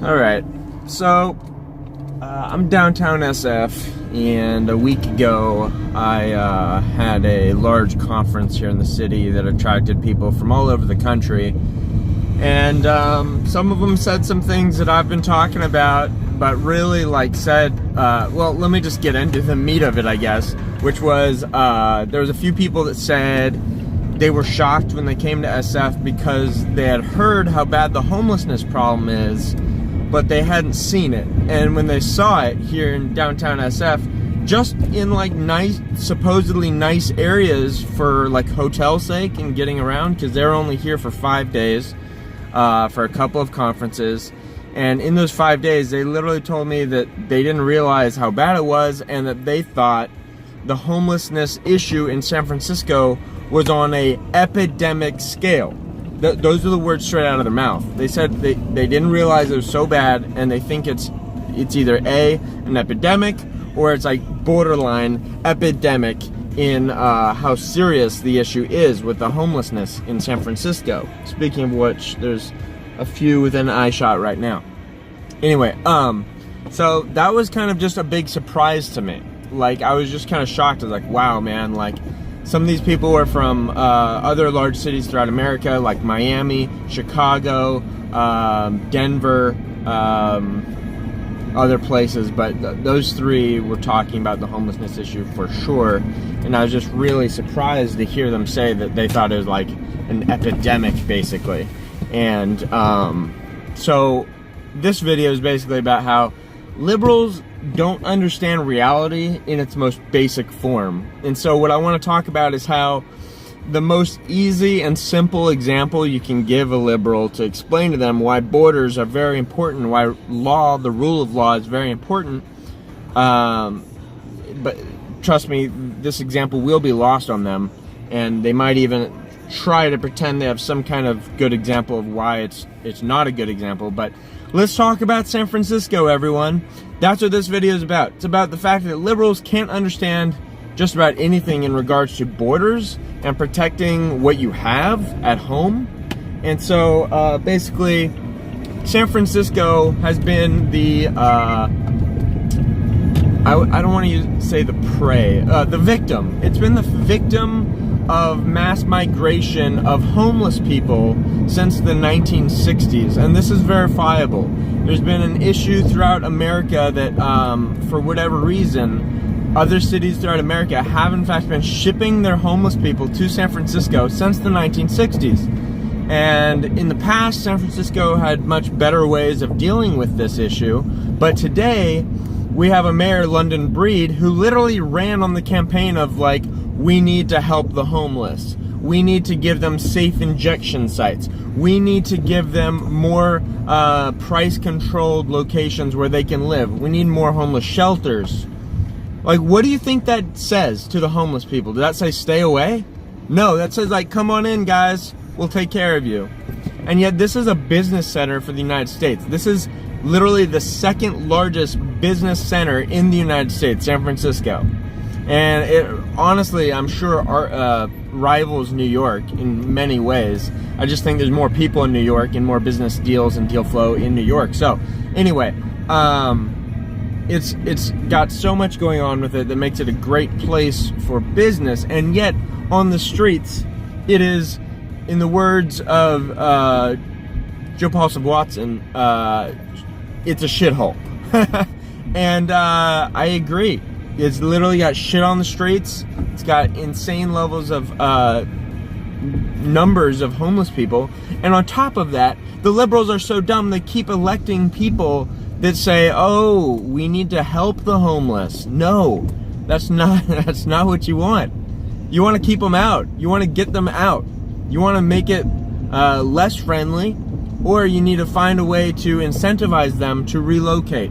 All right, so I'm downtown SF, and a week ago I had a large conference here in the city that attracted people from all over the country, and some of them said some things that I've been talking about, but really well, let me just get into the meat of it, I guess, which was there was a few people that said they were shocked when they came to SF because they had heard how bad the homelessness problem is, but they hadn't seen it. And when they saw it here in downtown SF, just in like nice, supposedly nice areas for like hotel sake and getting around, because they're only here for 5 days for a couple of conferences. And in those 5 days, they literally told me that they didn't realize how bad it was, and that they thought the homelessness issue in San Francisco was on a epidemic scale. Those are the words straight out of their mouth. They said they didn't realize it was so bad, and they think it's either an epidemic, or it's like borderline epidemic in how serious the issue is with the homelessness in San Francisco. Speaking of which, there's a few within eye shot right now. Anyway, so that was kind of just a big surprise to me. Like, I was just kind of shocked. I was like, wow, man, like, some of these people are from other large cities throughout America, like Miami, Chicago, Denver, other places, but those three were talking about the homelessness issue for sure. And I was just really surprised to hear them say that they thought it was like an epidemic, basically. And so this video is basically about how liberals don't understand reality in its most basic form. And so what I want to talk about is how the most easy and simple example you can give a liberal to explain to them why borders are very important, why the rule of law is very important. But trust me, this example will be lost on them, and they might even try to pretend they have some kind of good example of why it's not a good example. But let's talk about San Francisco, everyone. That's what this video is about. It's about the fact that liberals can't understand just about anything in regards to borders and protecting what you have at home. And so basically, San Francisco has been the I don't want to say the prey, the victim. It's been the victim of mass migration of homeless people since the 1960s, and this is verifiable. There's been an issue throughout America that for whatever reason, other cities throughout America have in fact been shipping their homeless people to San Francisco since the 1960s. And in the past, San Francisco had much better ways of dealing with this issue, but today we have a mayor, London Breed, who literally ran on the campaign of like, we need to help the homeless. We need to give them safe injection sites. We need to give them more price-controlled locations where they can live. We need more homeless shelters. Like, what do you think that says to the homeless people? Does that say stay away? No, that says like, come on in, guys. We'll take care of you. And yet this is a business center for the United States. This is literally the second largest business center in the United States, San Francisco. And it honestly, I'm sure, rivals New York in many ways. I just think there's more people in New York and more business deals and deal flow in New York. So anyway, it's got so much going on with it that makes it a great place for business. And yet on the streets, it is, in the words of Joe Paulson Watson, it's a shithole. And I agree. It's literally got shit on the streets. It's got insane levels of numbers of homeless people. And on top of that, the liberals are so dumb, they keep electing people that say, oh, we need to help the homeless. No, that's not what you want. You want to keep them out. You want to get them out. You want to make it less friendly, or you need to find a way to incentivize them to relocate.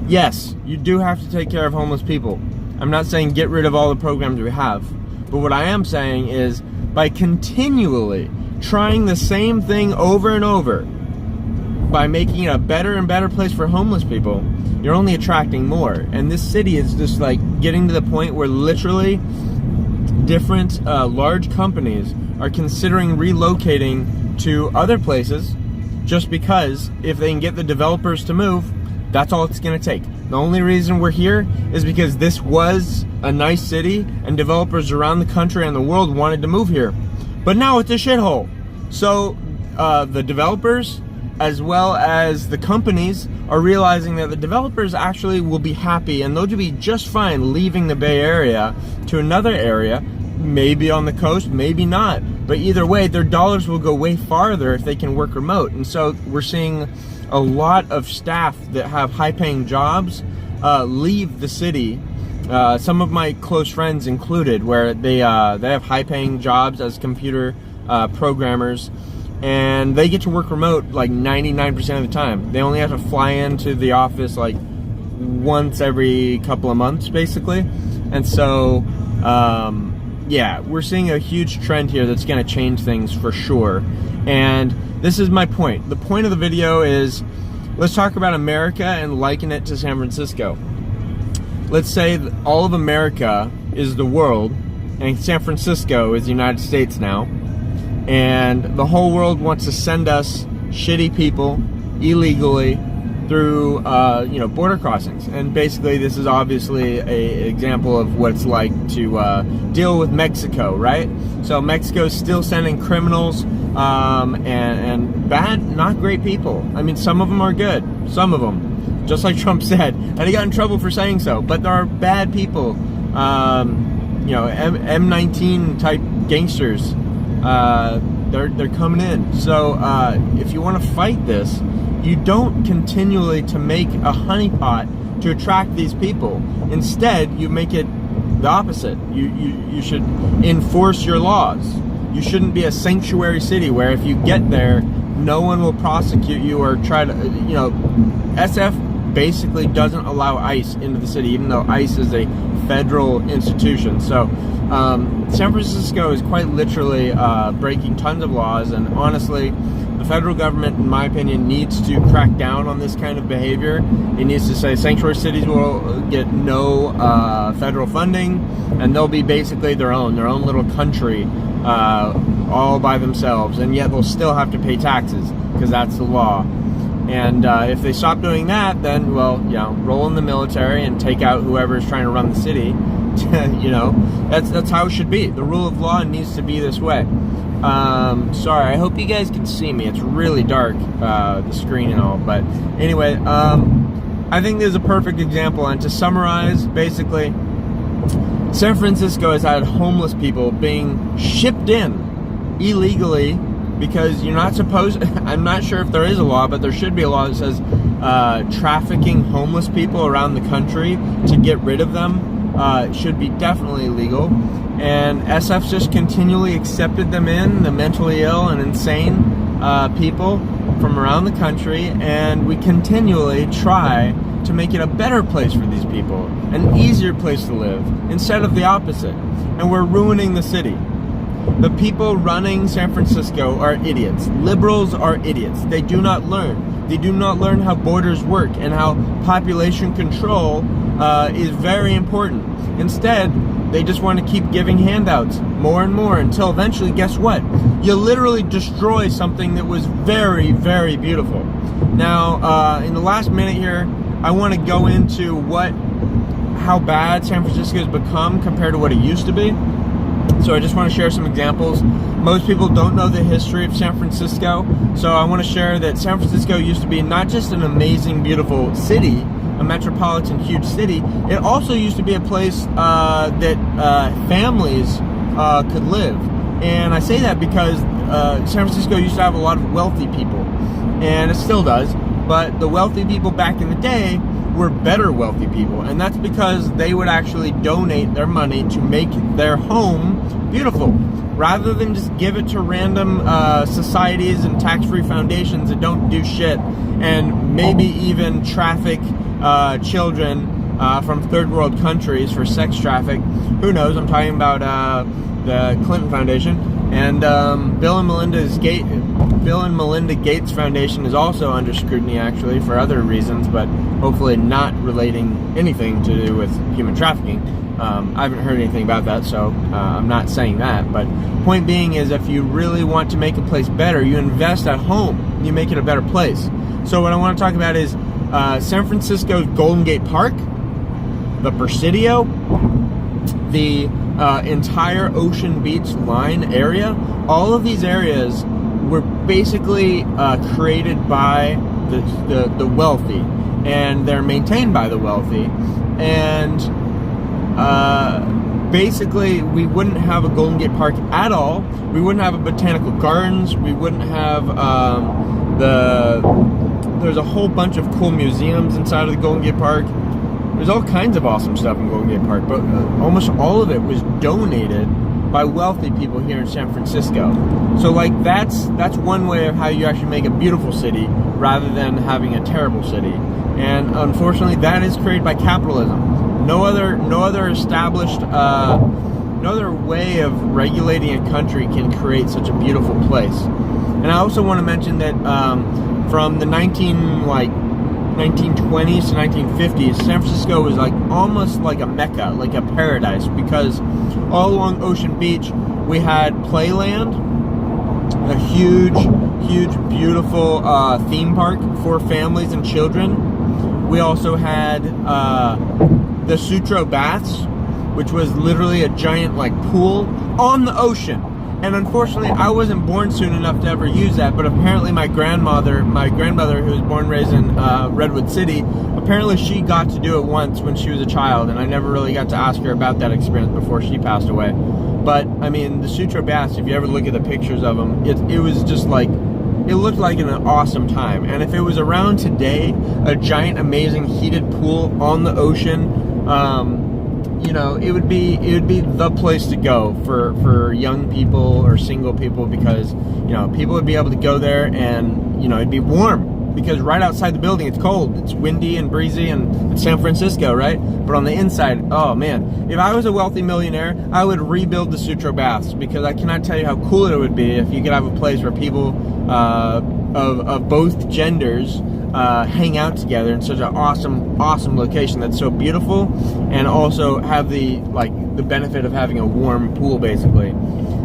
Yes, you do have to take care of homeless people. I'm not saying get rid of all the programs we have, but what I am saying is by continually trying the same thing over and over, by making it a better and better place for homeless people, you're only attracting more. And this city is just like getting to the point where literally different large companies are considering relocating to other places just because if they can get the developers to move, that's all it's going to take. The only reason we're here is because this was a nice city and developers around the country and the world wanted to move here. But now it's a shithole. So the developers as well as the companies are realizing that the developers actually will be happy and they'll be just fine leaving the Bay Area to another area, maybe on the coast, maybe not. But either way, their dollars will go way farther if they can work remote. And so we're seeing a lot of staff that have high-paying jobs leave the city. Some of my close friends included, where they have high-paying jobs as computer programmers, and they get to work remote like 99% of the time. They only have to fly into the office like once every couple of months, basically. And so, yeah, we're seeing a huge trend here that's going to change things for sure. And this is my point. The point of the video is, let's talk about America and liken it to San Francisco. Let's say that all of America is the world, and San Francisco is the United States now, and the whole world wants to send us shitty people illegally through border crossings. And basically this is obviously an example of what it's like to deal with Mexico, right? So Mexico's still sending criminals and bad, not great people. I mean, some of them are good, some of them, just like Trump said, and he got in trouble for saying so. But there are bad people, M19 type gangsters. They're coming in. So if you want to fight this, you don't continually to make a honeypot to attract these people. Instead, you make it the opposite. You should enforce your laws. You shouldn't be a sanctuary city where if you get there, no one will prosecute you or try to, SF basically doesn't allow ICE into the city, even though ICE is a federal institution. So San Francisco is quite literally breaking tons of laws, and honestly, the federal government, in my opinion, needs to crack down on this kind of behavior. It needs to say sanctuary cities will get no federal funding, and they'll be basically their own little country all by themselves, and yet they'll still have to pay taxes because that's the law. And if they stop doing that, then, well, roll in the military and take out whoever is trying to run the city. That's how it should be. The rule of law needs to be this way. Sorry, I hope you guys can see me. It's really dark, the screen and all. But anyway, I think this is a perfect example. And to summarize, basically, San Francisco has had homeless people being shipped in illegally because you're not supposed, I'm not sure if there is a law, but there should be a law that says trafficking homeless people around the country to get rid of them should be definitely illegal. And SF just continually accepted them in, the mentally ill and insane people from around the country, and we continually try to make it a better place for these people, an easier place to live, instead of the opposite. And we're ruining the city. The people running San Francisco are idiots. Liberals are idiots. They do not learn. They do not learn how borders work and how population control is very important. Instead, they just want to keep giving handouts more and more until eventually, guess what? You literally destroy something that was very, very beautiful. Now, in the last minute here, I want to go into how bad San Francisco has become compared to what it used to be. So I just want to share some examples. Most people don't know the history of San Francisco, so I want to share that San Francisco used to be not just an amazing, beautiful city, a metropolitan, huge city, it also used to be a place that families could live. And I say that because San Francisco used to have a lot of wealthy people, and it still does, but the wealthy people back in the day were better wealthy people, and that's because they would actually donate their money to make their home beautiful, rather than just give it to random societies and tax-free foundations that don't do shit, and maybe even traffic children from third world countries for sex traffic. Who knows? I'm talking about the Clinton Foundation, and Bill and Melinda Gates Foundation is also under scrutiny, actually, for other reasons, but hopefully not relating anything to do with human trafficking. I haven't heard anything about that, so I'm not saying that. But point being is, if you really want to make a place better, you invest at home. you make it a better place. So what I want to talk about is San Francisco's Golden Gate Park, the Presidio, the entire Ocean Beach line area. All of these areas were basically created by the wealthy, and they're maintained by the wealthy. And basically, we wouldn't have a Golden Gate Park at all. We wouldn't have a botanical gardens. We wouldn't have there's a whole bunch of cool museums inside of the Golden Gate Park. There's all kinds of awesome stuff in Golden Gate Park, but almost all of it was donated by wealthy people here in San Francisco. So like that's one way of how you actually make a beautiful city rather than having a terrible city. And unfortunately, that is created by capitalism. No other established, no other way of regulating a country can create such a beautiful place. And I also want to mention that from the 1920s to 1950s, San Francisco was like almost like a mecca, like a paradise, because all along Ocean Beach we had Playland, a huge, beautiful theme park for families and children. We also had the Sutro Baths, which was literally a giant like pool on the ocean. And unfortunately, I wasn't born soon enough to ever use that, but apparently my grandmother, who was born and raised in Redwood City, apparently she got to do it once when she was a child, and I never really got to ask her about that experience before she passed away. But, I mean, the Sutro Baths, if you ever look at the pictures of them, it was just like, it looked like an awesome time. And if it was around today, a giant, amazing heated pool on the ocean, you know, it would be the place to go for young people or single people, because, you know, people would be able to go there and, you know, it'd be warm, because right outside the building it's cold, it's windy and breezy, and it's San Francisco, right? But on the inside, oh man, if I was a wealthy millionaire, I would rebuild the Sutro Baths, because I cannot tell you how cool it would be if you could have a place where people of both genders hang out together in such an awesome location that's so beautiful, and also have the benefit of having a warm pool, basically.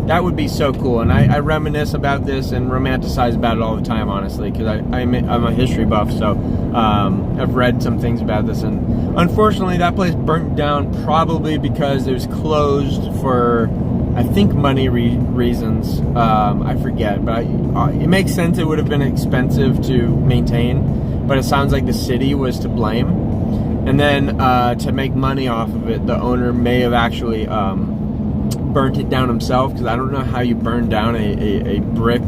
That would be so cool. And I reminisce about this and romanticize about it all the time, honestly, because I'm a history buff, so I've read some things about this. And unfortunately, that place burnt down probably because it was closed for, I think, money reasons. I forget, but it makes sense. It would have been expensive to maintain, but it sounds like the city was to blame. And then to make money off of it, the owner may have actually burnt it down himself, because I don't know how you burn down a brick,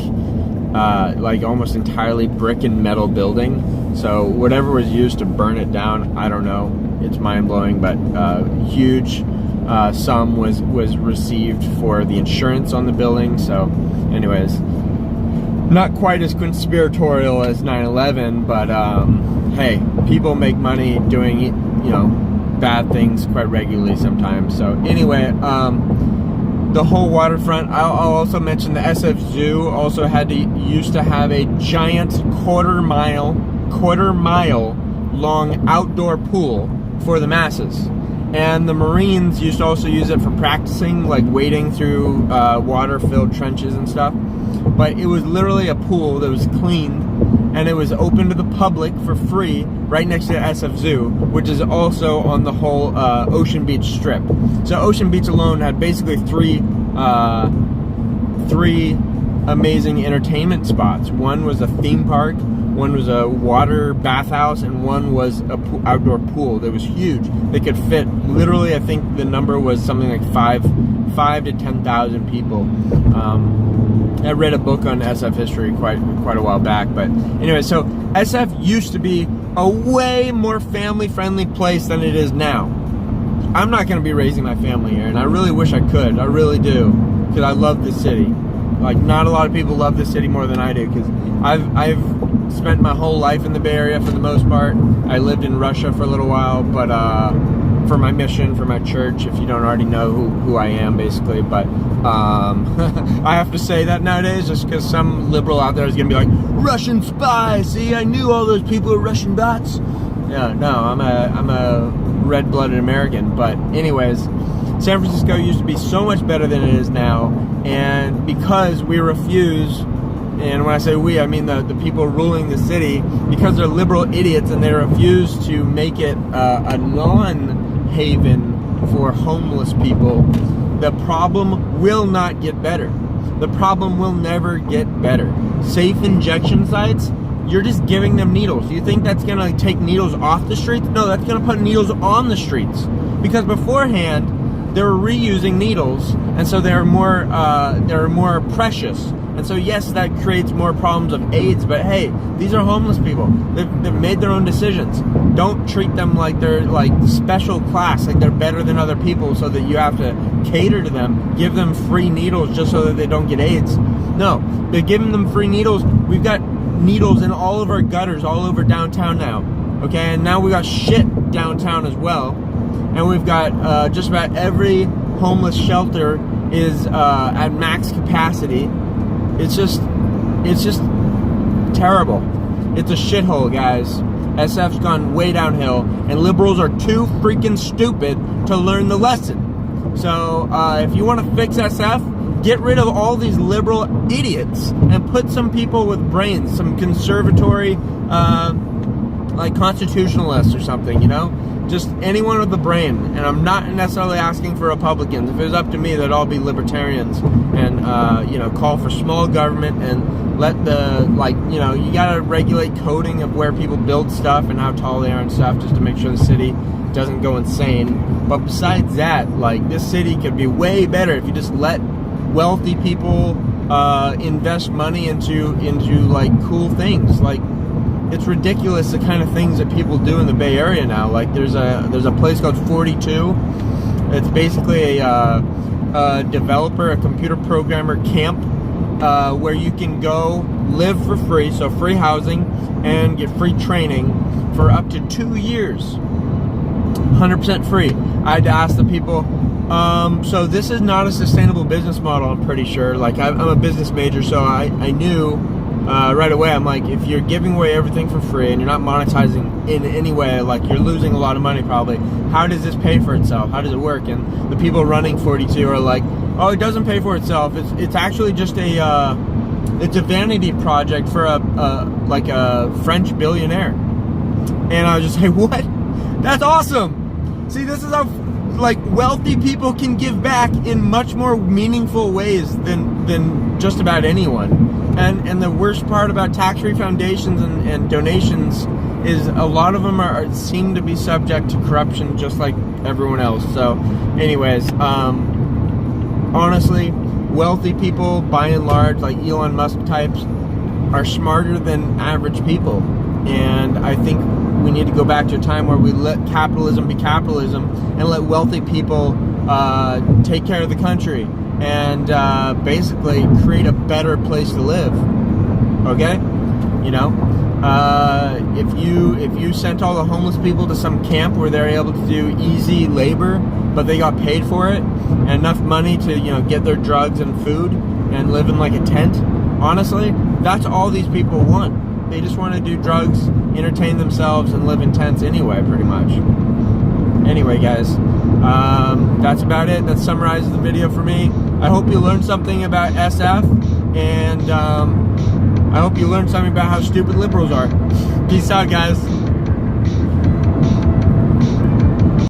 like almost entirely brick and metal building. So whatever was used to burn it down, I don't know. It's mind-blowing, but huge sum was received for the insurance on the building. So anyways, not quite as conspiratorial as 9/11, but hey, people make money doing, you know, bad things quite regularly sometimes. So anyway, the whole waterfront. I'll also mention the SF Zoo also used to have a giant quarter mile long outdoor pool for the masses. And the Marines used to also use it for practicing, like wading through water-filled trenches and stuff. But it was literally a pool that was cleaned, and it was open to the public for free right next to the SF Zoo, which is also on the whole Ocean Beach strip. So Ocean Beach alone had basically three amazing entertainment spots. One was a theme park, one was a water bathhouse, and one was a outdoor pool that was huge. They could fit, literally, I think the number was something like 5 to 10,000 people. I read a book on SF history quite a while back, but anyway, so SF used to be a way more family-friendly place than it is now. I'm not going to be raising my family here, and I really wish I could. I really do, because I love this city. Like, not a lot of people love this city more than I do, because I've spent my whole life in the Bay Area for the most part. I lived in Russia for a little while, but for my mission, for my church, if you don't already know who I am, basically. But I have to say that nowadays, just because some liberal out there is going to be like, Russian spy, see, I knew all those people were Russian bots. Yeah, no, I'm a red-blooded American. But anyways, San Francisco used to be so much better than it is now, and because we refuse and when I say we, I mean the people ruling the city, because they're liberal idiots and they refuse to make it a non-haven for homeless people, the problem will not get better. The problem will never get better. Safe injection sites, you're just giving them needles. You think that's gonna take needles off the streets? No, that's gonna put needles on the streets. Because beforehand, they were reusing needles, and so they're more precious. And so yes, that creates more problems of AIDS, but hey, these are homeless people. They've made their own decisions. Don't treat them like they're like special class, like they're better than other people so that you have to cater to them, give them free needles just so that they don't get AIDS. No, they're giving them free needles. We've got needles in all of our gutters all over downtown now, okay? And now we got shit downtown as well. And we've got just about every homeless shelter is at max capacity. It's just terrible. It's a shithole, guys. SF's gone way downhill, and liberals are too freaking stupid to learn the lesson. So if you want to fix SF, get rid of all these liberal idiots and put some people with brains, some conservatory, like constitutionalists or something, you know? Just anyone with a brain. And I'm not necessarily asking for Republicans. If it was up to me, they'd all be libertarians and, you know, call for small government and let the, like, you know, you gotta regulate coding of where people build stuff and how tall they are and stuff just to make sure the city doesn't go insane. But besides that, like, this city could be way better if you just let wealthy people invest money into like cool things. Like, it's ridiculous the kind of things that people do in the Bay Area now. Like there's a place called 42. It's basically a developer, a computer programmer camp where you can go live for free, so free housing, and get free training for up to 2 years. 100% free. I had to ask the people, so this is not a sustainable business model, I'm pretty sure. Like, I'm a business major, so I knew right away, I'm like, if you're giving away everything for free and you're not monetizing in any way, like, you're losing a lot of money probably. How does this pay for itself? How does it work? And the people running 42 are like, oh, it doesn't pay for itself. It's actually just it's a vanity project for a French billionaire. And I was just like, what? That's awesome. See, this is how like wealthy people can give back in much more meaningful ways than just about anyone. And the worst part about tax-free foundations and donations is a lot of them seem to be subject to corruption just like everyone else. So anyways, honestly, wealthy people by and large, like Elon Musk types, are smarter than average people. And I think we need to go back to a time where we let capitalism be capitalism and let wealthy people take care of the country and basically create a better place to live. Okay? You know? If you sent all the homeless people to some camp where they're able to do easy labor, but they got paid for it, and enough money to, you know, get their drugs and food and live in like a tent, honestly, that's all these people want. They just want to do drugs, entertain themselves, and live in tents anyway, pretty much. Anyway, guys, that's about it. That summarizes the video for me. I hope you learned something about SF, and I hope you learned something about how stupid liberals are. Peace out, guys.